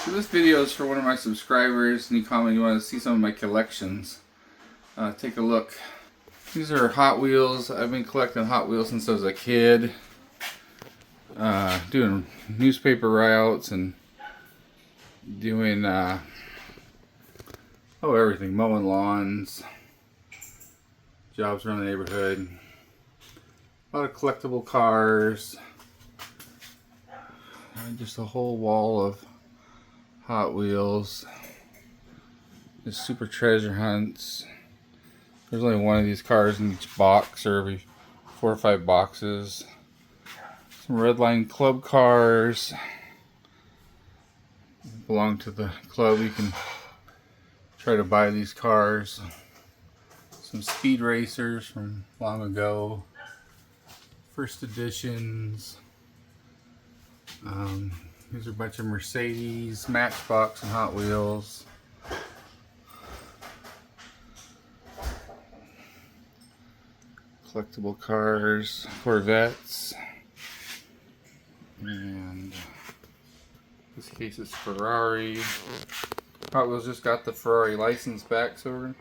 So this video is for one of my subscribers, and he commented you want to see some of my collections. Take a look. These are Hot Wheels. I've been collecting Hot Wheels since I was a kid. Doing newspaper routes and doing everything. Mowing lawns, jobs around the neighborhood. A lot of collectible cars. Just a whole wall of Hot Wheels. Just super treasure hunts. There's only one of these cars in each box, or every 4 or 5 boxes. Some Redline Club cars. Belong to the club. You can try to buy these cars. Some speed racers from long ago. First editions. These are a bunch of Mercedes, Matchbox, and Hot Wheels. Collectible cars, Corvettes, and this case is Ferrari. Hot Wheels just got the Ferrari license back, so we're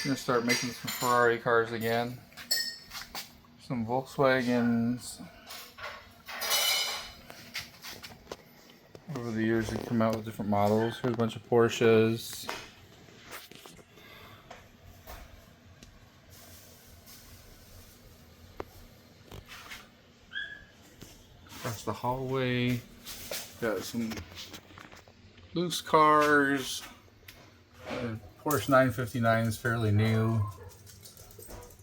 gonna start making some Ferrari cars again. Some Volkswagens. Over the years, they come out with different models. Here's a bunch of Porsches. Across the hallway, got some loose cars. Porsche 959 is fairly new.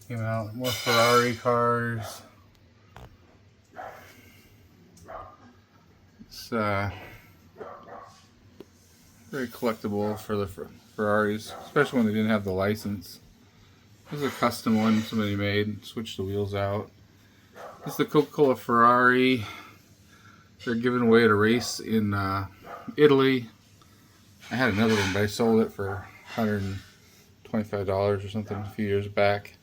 Came out. More Ferrari cars. It's very collectible for the Ferraris, especially when they didn't have the license. This is a custom one somebody made. Switched the wheels out. This is the Coca-Cola Ferrari. They're giving away at a race in Italy. I had another one, but I sold it for $125 or something a few years back.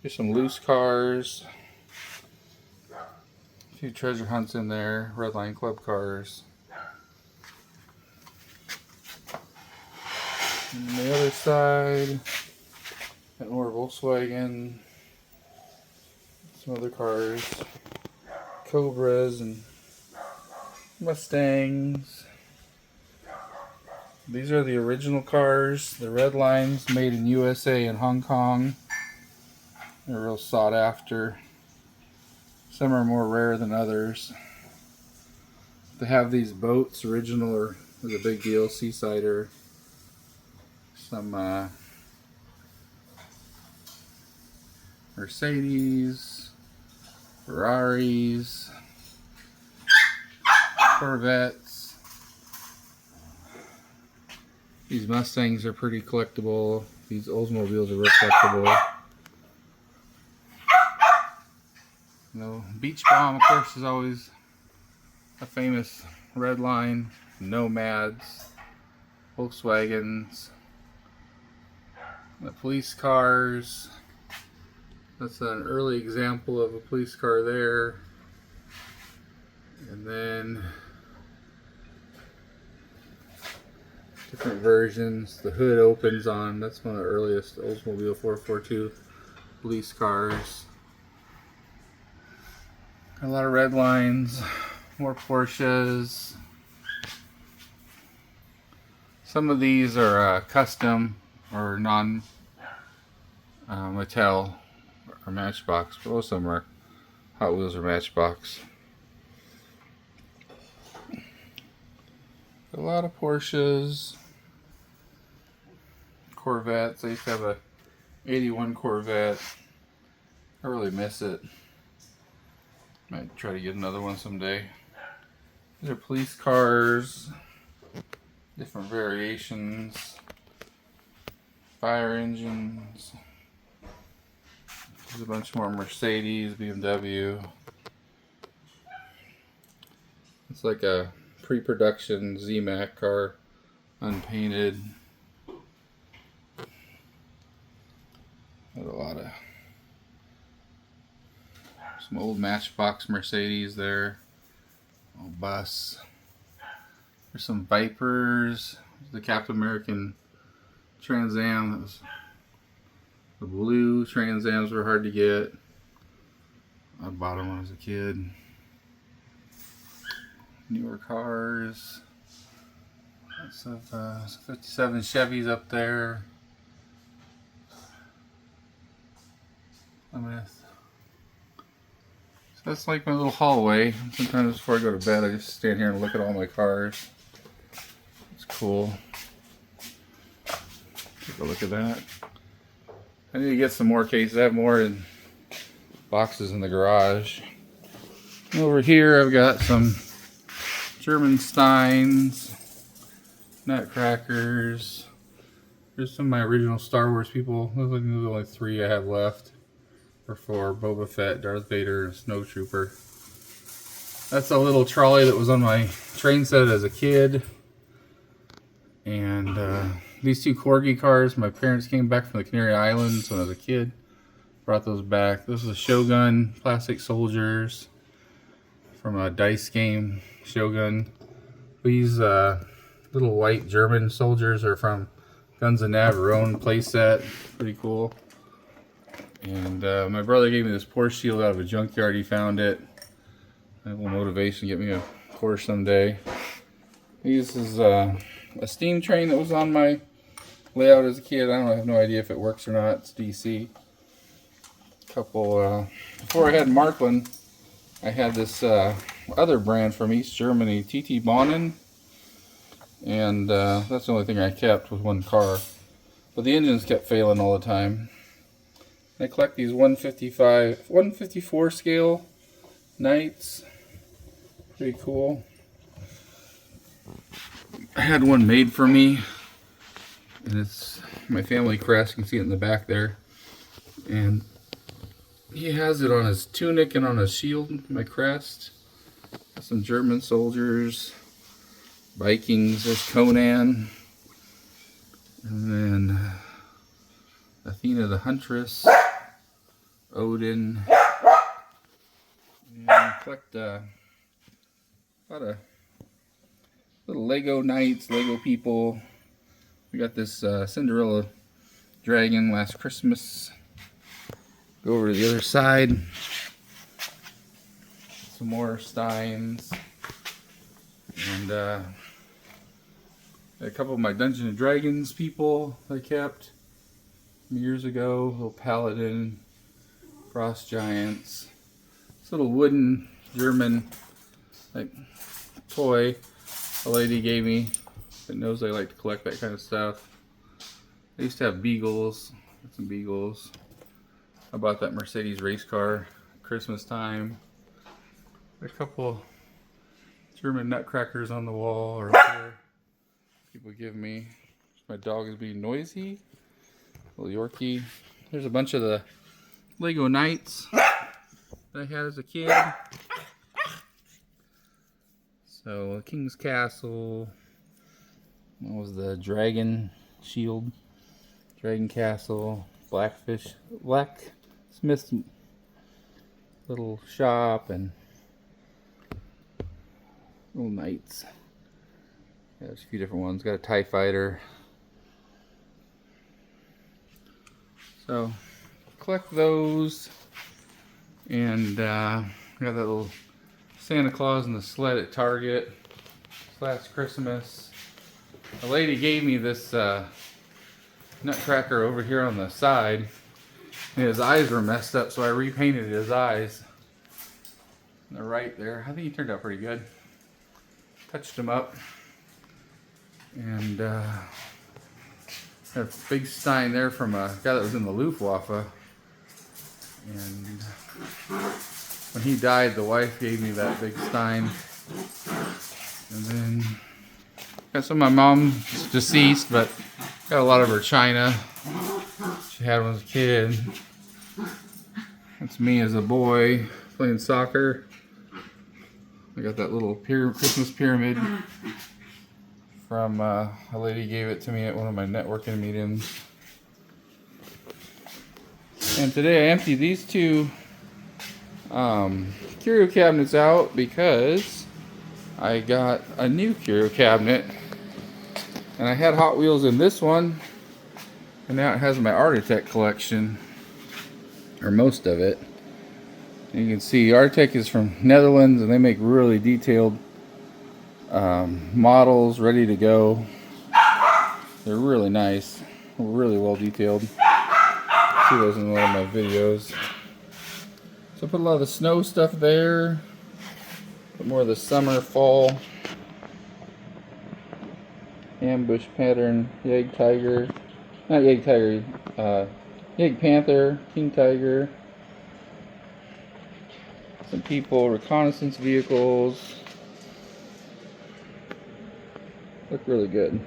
Here's some loose cars. A few treasure hunts in there. Redline Club cars. And on the other side, got more Volkswagen. Some other cars. Cobras and Mustangs. These are the original cars, the red lines, made in USA and Hong Kong. They're real sought after. Some are more rare than others. To have these boats, original, is a big deal. Seasider. Some Mercedes, Ferraris, Corvettes. These Mustangs are pretty collectible. These Oldsmobiles are real collectible. You know, Beach Bomb, of course, is always a famous red line. Nomads, Volkswagens, the police cars. That's an early example of a police car there. And then different versions. The hood opens on. That's one of the earliest Oldsmobile 442 police cars. A lot of red lines. More Porsches. Some of these are custom or non-Mattel or Matchbox. Most of them are Hot Wheels or Matchbox. A lot of Porsches. Corvettes. I used to have a 81 Corvette. I really miss it. Might try to get another one someday. These are police cars. Different variations. Fire engines. There's a bunch more Mercedes, BMW. It's like a pre-production Z-Mac car, unpainted. Got a lot of some old Matchbox Mercedes there. Old bus. There's some Vipers. The Captain American Trans Am. The blue Trans Ams were hard to get. I bought them when I was a kid. Newer cars. Lots of 57 Chevys up there. Plymouth. So that's like my little hallway. Sometimes before I go to bed, I just stand here and look at all my cars. It's cool. Take a look at that. I need to get some more cases. I have more in boxes in the garage. And over here, I've got some German Steins, Nutcrackers. There's some of my original Star Wars people. Those are the only 3 I have left. Or 4, Boba Fett, Darth Vader, and Snowtrooper. That's a little trolley that was on my train set as a kid. And these 2 Corgi cars, my parents came back from the Canary Islands when I was a kid. Brought those back. This is a Shogun, plastic soldiers from a dice game, Shogun. These little white German soldiers are from Guns and Navarone playset. Pretty cool. And my brother gave me this Porsche shield out of a junkyard. He found it. A little motivation to get me a Porsche someday. This is a steam train that was on my layout as a kid. I have no idea if it works or not. It's DC. Couple before I had Marklin, I had this other brand from East Germany, TT Bonnen, and that's the only thing I kept with 1 car. But the engines kept failing all the time. I collect these 154 scale Knights. Pretty cool. I had one made for me, and it's my family crest. You can see it in the back there. And he has it on his tunic and on his shield, my crest. Some German soldiers, Vikings, there's Conan, and then Athena the Huntress, Odin, and I collect a lot of little Lego Knights, Lego people. We got this Cinderella dragon last Christmas. Go over to the other side. Some more Steins. And a couple of my Dungeons and Dragons people I kept years ago. Little Paladin, Frost Giants. This little wooden German like toy a lady gave me that knows I like to collect that kind of stuff. I used to have beagles. Got some beagles. I bought that Mercedes race car Christmas time. A couple German Nutcrackers on the wall or up here. People give me. My dog is being noisy. Little Yorkie. There's a bunch of the Lego Knights that I had as a kid. So King's Castle. That was the Dragon Shield. Dragon Castle. Blacksmith's little shop and little knights. Yeah, there's a few different ones. Got a TIE fighter. So collect those, and got that little Santa Claus in the sled at Target last Christmas. A lady gave me this Nutcracker over here on the side, and his eyes were messed up, so I repainted his eyes. And they're right there. I think he turned out pretty good. Touched him up, and had a big Stein there from a guy that was in the Luftwaffe. And when he died, the wife gave me that big Stein. And then got some of my mom's deceased, but got a lot of her china she had when I was a kid. That's me as a boy playing soccer. I got that little Christmas pyramid from a lady gave it to me at one of my networking meetings. And today I emptied these 2 curio cabinets out because I got a new curio cabinet, and I had Hot Wheels in this one, and now it has my Art Attack collection, or most of it. And you can see Art Attack is from Netherlands, and they make really detailed models ready to go. They're really nice, really well detailed. See those in one of my videos. So I put a lot of the snow stuff there. Put more of the summer, fall. Ambush pattern, Yeg Tiger. Not Yeg Tiger, Yeg Panther, King Tiger. Some people, reconnaissance vehicles. Look really good.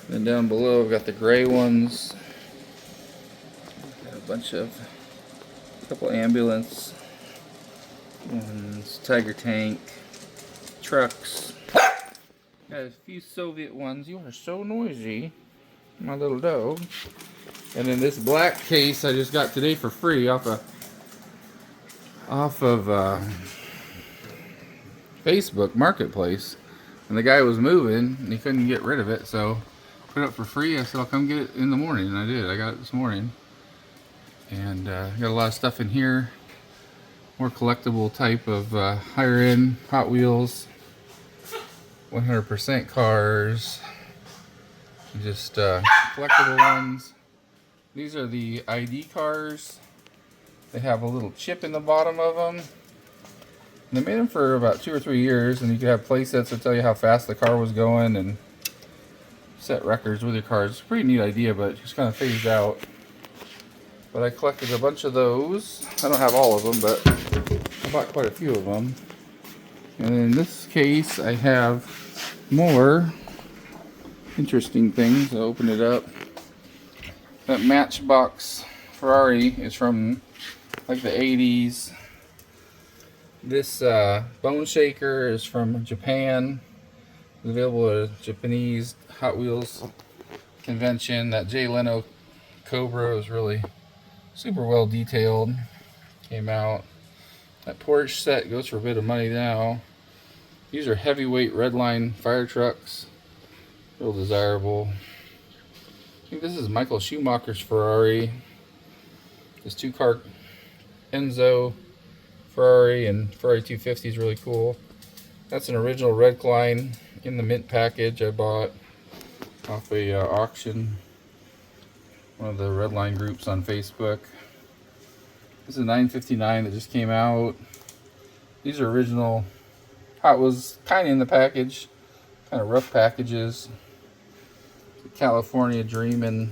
Then down below, I've got the gray ones. Got a couple ambulance ones, Tiger tank, trucks. Got a few Soviet ones. You are so noisy, my little dog. And then this black case I just got today for free off of Facebook Marketplace. And the guy was moving and he couldn't get rid of it, so I put it up for free. I said I'll come get it in the morning, and I did. I got it this morning. And got a lot of stuff in here. More collectible type of higher end Hot Wheels, 100% cars, just collectible ones. These are the ID cars. They have a little chip in the bottom of them. And they made them for about 2 or 3 years, and you could have play sets that tell you how fast the car was going and set records with your cars. It's a pretty neat idea, but it just kind of phased out. But I collected a bunch of those. I don't have all of them, but I bought quite a few of them. And in this case, I have more interesting things. I'll open it up. That Matchbox Ferrari is from like the 80s. This Bone Shaker is from Japan. It's available at a Japanese Hot Wheels convention. That Jay Leno Cobra was really super well detailed. Came out. That Porsche set goes for a bit of money now. These are heavyweight Redline fire trucks. Real desirable. I think this is Michael Schumacher's Ferrari. This 2-car Enzo Ferrari and Ferrari 250 is really cool. That's an original Redline in the mint package I bought off a auction. One of the Redline groups on Facebook. This is a 959 that just came out. These are original Hot Wheels, kind of in the package, kind of rough packages. The California Dreamin'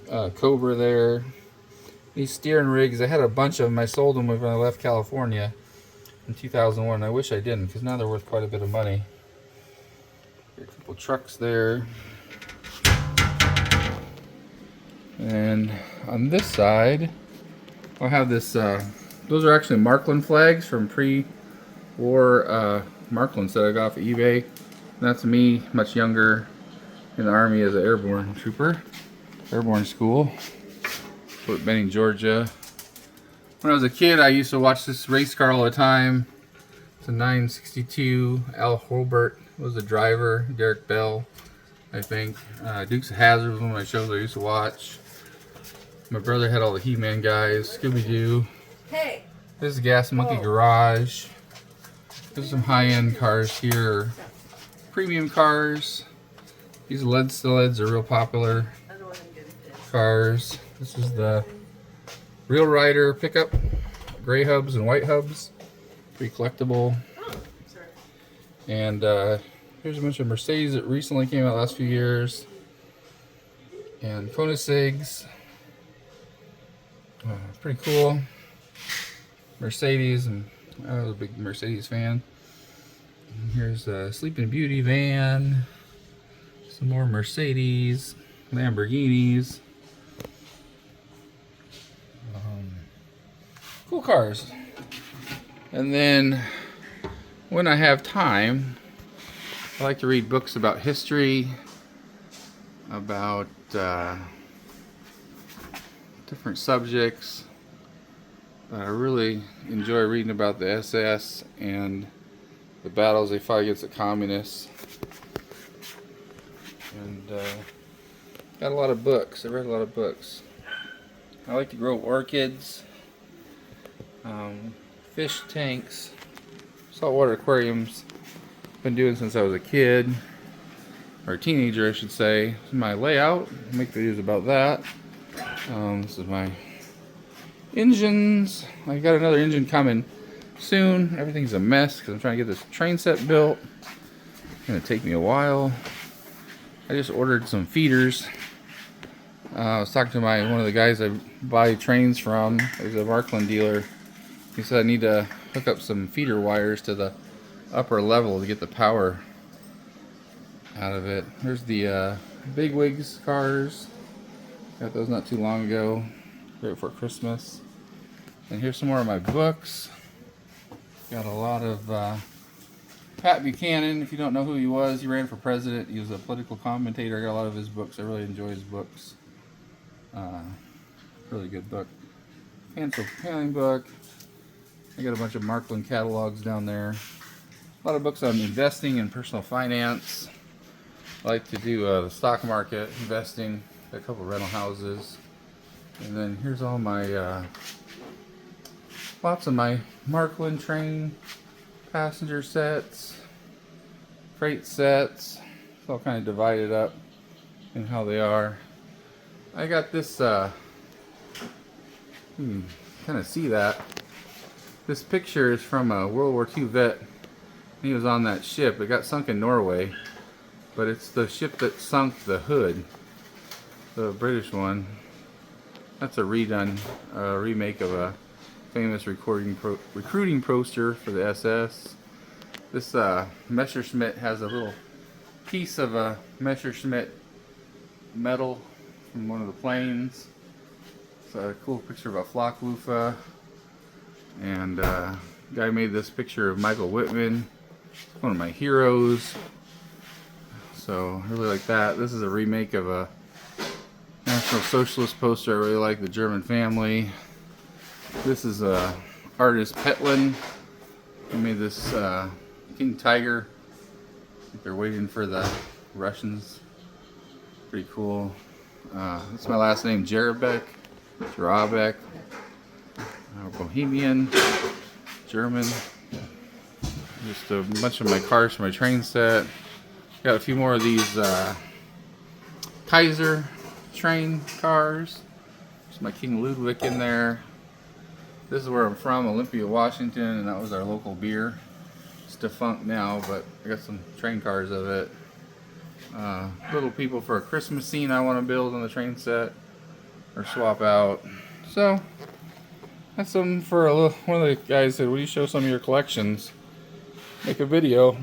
Cobra there. These steering rigs, I had a bunch of them. I sold them when I left California in 2001. I wish I didn't, because now they're worth quite a bit of money. A couple trucks there. And on this side, I'll have this, those are actually Marklin flags from pre-war Marklins that I got off of eBay. And that's me, much younger, in the Army as an airborne trooper, airborne school, Fort Benning, Georgia. When I was a kid, I used to watch this race car all the time. It's a 962. Al Holbert was the driver, Derek Bell, I think. Dukes of Hazzard was one of my shows I used to watch. My brother had all the He-Man guys, Scooby-Doo. Hey. This is Gas Monkey Garage. There's some high-end cars here. Premium cars. These lead sleds are real popular cars. This is the Real Rider pickup. Gray hubs and white hubs. Pretty collectible. And here's a bunch of Mercedes that recently came out last few years. And Koenigseggs. Pretty cool. Mercedes, and I was a big Mercedes fan. And here's a Sleeping Beauty van. Some more Mercedes, Lamborghinis. Cool cars. And then when I have time, I like to read books about history, about different subjects. I really enjoy reading about the SS and the battles they fought against the communists. And got a lot of books. I read a lot of books. I like to grow orchids, fish tanks, saltwater aquariums. Been doing since I was a kid, or a teenager I should say. This is my layout. I make videos about that. This is my engines. I got another engine coming soon. Everything's a mess because I'm trying to get this train set built. It's gonna take me a while. I just ordered some feeders. I was talking to one of the guys I buy trains from. He's a Marklin dealer. He said I need to hook up some feeder wires to the upper level to get the power out of it. There's the Bigwigs cars. Got those not too long ago, right before Christmas. And here's some more of my books. Got a lot of Pat Buchanan. If you don't know who he was, he ran for president. He was a political commentator. I got a lot of his books. I really enjoy his books. Really good book. Pencil paneling book. I got a bunch of Marklin catalogs down there. A lot of books on investing and personal finance. I like to do the stock market, investing. Got a couple of rental houses. And then here's all my, lots of my Marklin train passenger sets, freight sets. It's all kind of divided up in how they are. I got this, you can kind of see that. This picture is from a World War II vet. He was on that ship. It got sunk in Norway, but it's the ship that sunk the Hood, the British one. That's a remake of a famous recruiting poster for the SS. This Messerschmitt has a little piece of a Messerschmitt metal from one of the planes. It's a cool picture of a Flaklufa. And guy made this picture of Michael Whitman, one of my heroes. So I really like that. This is a remake of a National Socialist poster. I really like the German family. This is artist Petlin. He made this King Tiger. I think they're waiting for the Russians. Pretty cool. That's my last name, Jarabek. Bohemian, German. Just a bunch of my cars for my train set. Got a few more of these Kaiser train cars. There's my King Ludwig in there. This is where I'm from, Olympia, Washington, and that was our local beer. It's defunct now, but I got some train cars of it. Little people for a Christmas scene I want to build on the train set or swap out. So that's something for a little. One of the guys said, "Will you show some of your collections? Make a video."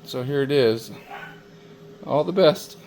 So here it is. All the best.